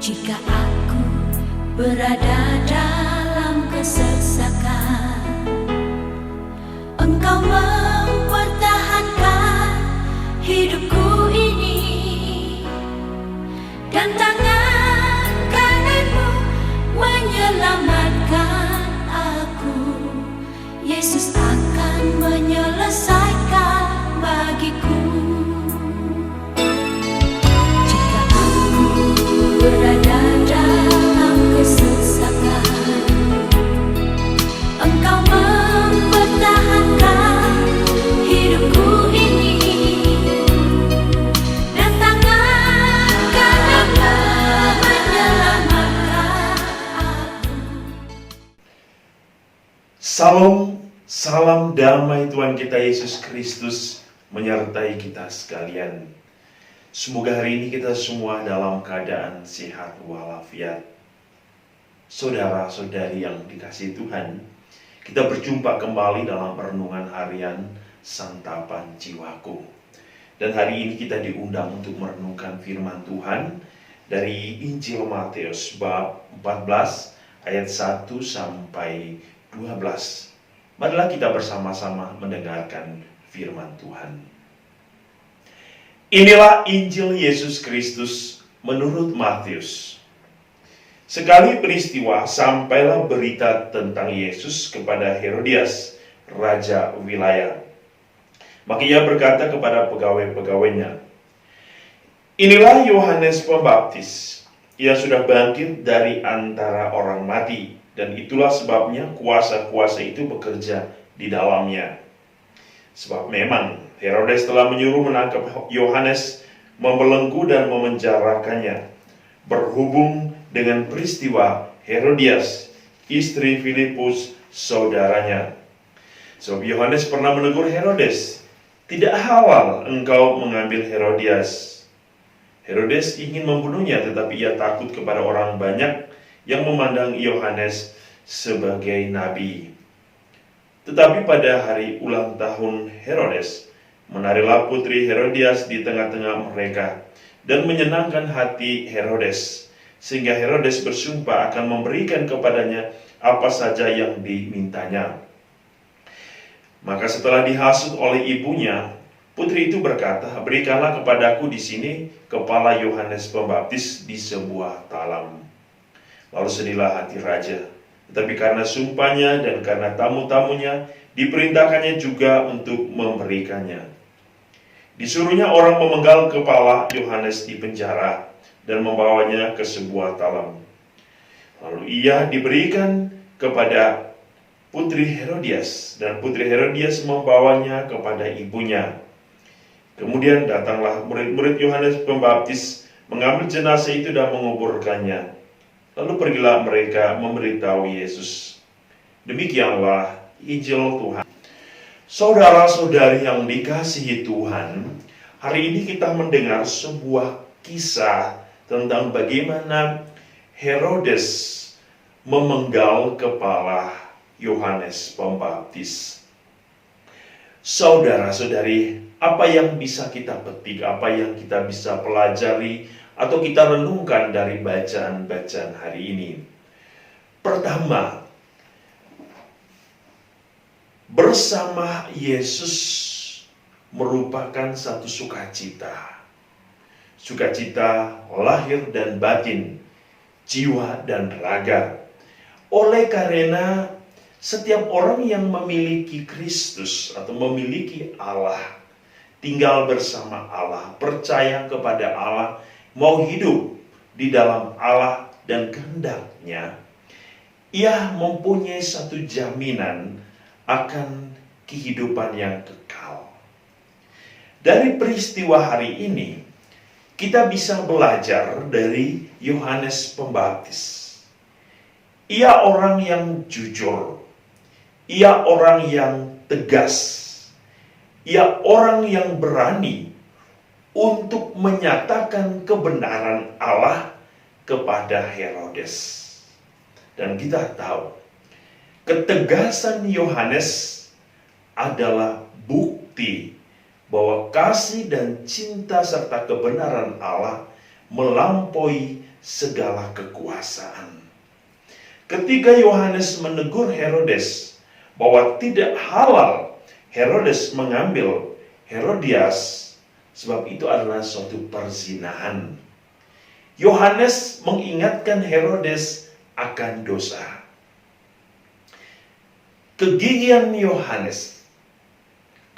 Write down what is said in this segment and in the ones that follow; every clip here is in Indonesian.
Jika aku berada dalam kesesakan, Engkau mempertahankan hidupku ini, dan tangan kananmu menyelamatkan aku. Yesus akan menyelesaikan bagiku. Jika aku berada dalam kesesakan, Engkau mempertahankan hidupku ini, dan tangan kananmu menyelamatkan aku. Salam damai Tuhan kita Yesus Kristus menyertai kita sekalian. Semoga hari ini kita semua dalam keadaan sehat walafiat. Saudara-saudari yang dikasihi Tuhan, kita berjumpa kembali dalam renungan harian Santapan Jiwaku. Dan hari ini kita diundang untuk merenungkan firman Tuhan dari Injil Matius bab 14 ayat 1 sampai 12. Marilah kita bersama-sama mendengarkan firman Tuhan. Inilah Injil Yesus Kristus menurut Matius. Sekali peristiwa sampailah berita tentang Yesus kepada Herodias, raja wilayah. Maka ia berkata kepada pegawai-pegawainya, "Inilah Yohanes Pembaptis. Ia sudah bangkit dari antara orang mati, dan itulah sebabnya kuasa-kuasa itu bekerja di dalamnya." Sebab memang Herodes telah menyuruh menangkap Yohanes, membelenggu dan memenjarakannya, berhubung dengan peristiwa Herodias, istri Filipus, saudaranya. Sebab Yohanes pernah menegur Herodes, "Tidak halal engkau mengambil Herodias." Herodes ingin membunuhnya, tetapi ia takut kepada orang banyak yang memandang Yohanes sebagai nabi. Tetapi pada hari ulang tahun Herodes, menarilah putri Herodias di tengah-tengah mereka dan menyenangkan hati Herodes, sehingga Herodes bersumpah akan memberikan kepadanya apa saja yang dimintanya. Maka setelah dihasut oleh ibunya, putri itu berkata, "Berikanlah kepadaku di sini kepala Yohanes Pembaptis di sebuah talam." Lalu sedihlah hati raja, tetapi karena sumpahnya dan karena tamu-tamunya, diperintahkannya juga untuk memberikannya. Disuruhnya orang memenggal kepala Yohanes di penjara dan membawanya ke sebuah talam. Lalu ia diberikan kepada putri Herodias, dan putri Herodias membawanya kepada ibunya. Kemudian datanglah murid-murid Yohanes Pembaptis, mengambil jenazah itu dan menguburkannya. Lalu pergilah mereka memberitahu Yesus. Demikianlah Injil Tuhan. Saudara-saudari yang dikasihi Tuhan, hari ini kita mendengar sebuah kisah tentang bagaimana Herodes memenggal kepala Yohanes Pembaptis. Saudara-saudari, apa yang bisa kita petik, apa yang kita bisa pelajari atau kita renungkan dari bacaan-bacaan hari ini? Pertama, bersama Yesus merupakan satu sukacita. Sukacita lahir dan batin, jiwa dan raga. Oleh karena setiap orang yang memiliki Kristus atau memiliki Allah, tinggal bersama Allah, percaya kepada Allah, mau hidup di dalam Allah dan kehendaknya, ia mempunyai satu jaminan akan kehidupan yang kekal. Dari peristiwa hari ini, kita bisa belajar dari Yohanes Pembaptis. Ia orang yang jujur, ia orang yang tegas, ia orang yang berani untuk menyatakan kebenaran Allah kepada Herodes. Dan kita tahu, ketegasan Yohanes adalah bukti bahwa kasih dan cinta serta kebenaran Allah melampaui segala kekuasaan. Ketika Yohanes menegur Herodes bahwa tidak halal Herodes mengambil Herodias, sebab itu adalah suatu perzinahan. Yohanes mengingatkan Herodes akan dosa. Kegigihan Yohanes,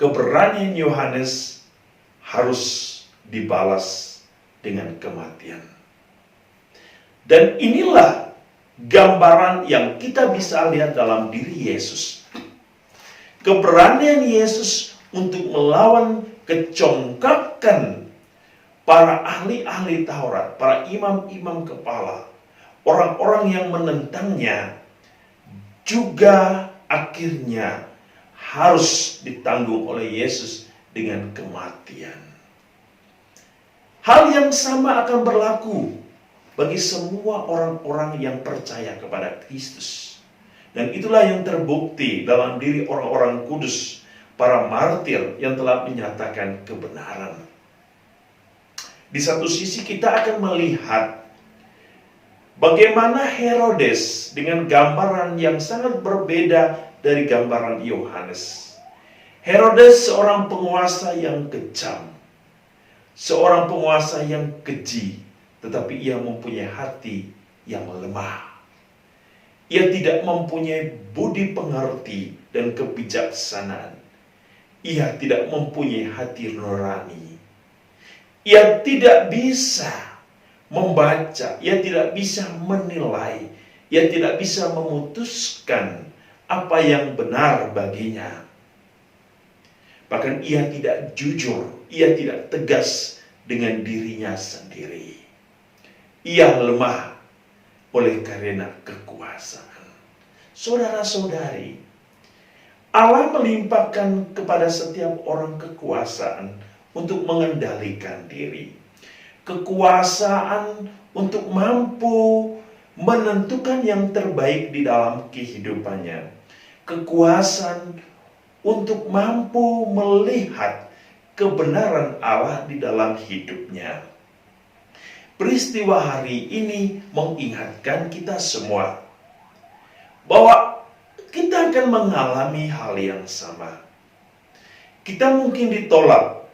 keberanian Yohanes harus dibalas dengan kematian. Dan inilah gambaran yang kita bisa lihat dalam diri Yesus. Keberanian Yesus untuk melawan kecongkakan para ahli-ahli Taurat, para imam-imam kepala, orang-orang yang menentangnya, juga akhirnya harus ditanggung oleh Yesus dengan kematian. Hal yang sama akan berlaku bagi semua orang-orang yang percaya kepada Kristus. Dan itulah yang terbukti dalam diri orang-orang kudus, para martir yang telah menyatakan kebenaran. Di satu sisi kita akan melihat bagaimana Herodes dengan gambaran yang sangat berbeda dari gambaran Yohanes. Herodes seorang penguasa yang kejam, seorang penguasa yang keji, tetapi ia mempunyai hati yang lemah. Ia tidak mempunyai budi pengerti dan kebijaksanaan. Ia tidak mempunyai hati nurani. Ia tidak bisa membaca, ia tidak bisa menilai, ia tidak bisa memutuskan apa yang benar baginya. Bahkan ia tidak jujur, ia tidak tegas dengan dirinya sendiri. Ia lemah oleh karena kekuasaan. Saudara-saudari, Allah melimpahkan kepada setiap orang kekuasaan untuk mengendalikan diri. Kekuasaan untuk mampu menentukan yang terbaik di dalam kehidupannya. Kekuasaan untuk mampu melihat kebenaran Allah di dalam hidupnya. Peristiwa hari ini mengingatkan kita semua bahwa kita akan mengalami hal yang sama. Kita mungkin ditolak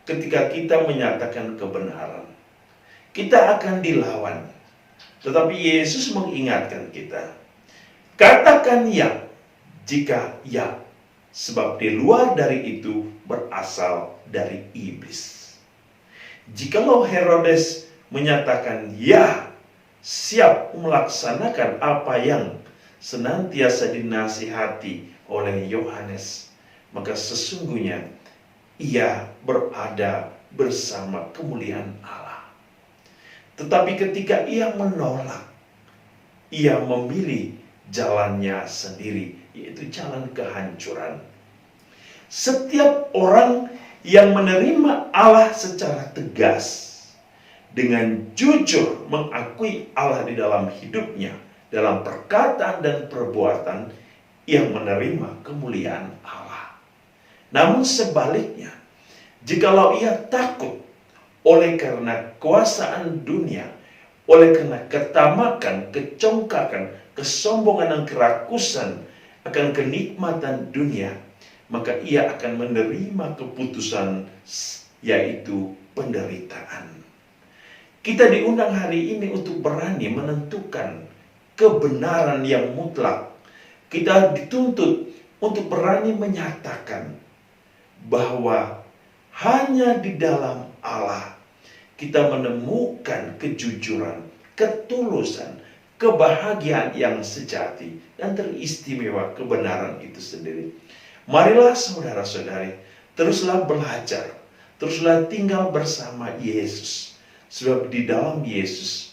ketika kita menyatakan kebenaran. Kita akan dilawan. Tetapi Yesus mengingatkan kita, katakan ya jika ya, sebab di luar dari itu berasal dari iblis. Jikalau Herodes menyatakan ya, siap melaksanakan apa yang senantiasa dinasihati oleh Yohanes, maka sesungguhnya ia berada bersama kemuliaan Allah. Tetapi ketika ia menolak, ia memilih jalannya sendiri, yaitu jalan kehancuran. Setiap orang yang menerima Allah secara tegas, dengan jujur mengakui Allah di dalam hidupnya, dalam perkataan dan perbuatan, yang menerima kemuliaan Allah. Namun sebaliknya, jikalau ia takut oleh karena kekuasaan dunia, oleh karena ketamakan, kecongkakan, kesombongan dan kerakusan akan kenikmatan dunia, maka ia akan menerima keputusan, yaitu penderitaan. Kita diundang hari ini untuk berani menentukan kebenaran yang mutlak. Kita dituntut untuk berani menyatakan bahwa hanya di dalam Allah kita menemukan kejujuran, ketulusan, kebahagiaan yang sejati dan teristimewa kebenaran itu sendiri. Marilah saudara-saudari, teruslah belajar, teruslah tinggal bersama Yesus. Sebab di dalam Yesus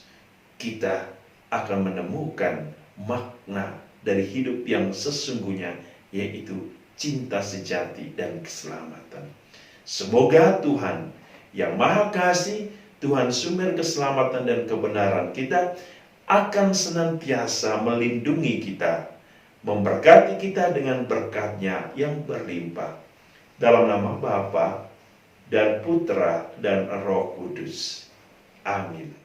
kita akan menemukan makna dari hidup yang sesungguhnya, yaitu cinta sejati dan keselamatan. Semoga Tuhan yang Maha Kasih, Tuhan sumber keselamatan dan kebenaran kita, akan senantiasa melindungi kita, memberkati kita dengan berkat-Nya yang berlimpah. Dalam nama Bapa dan Putra dan Roh Kudus. Amin.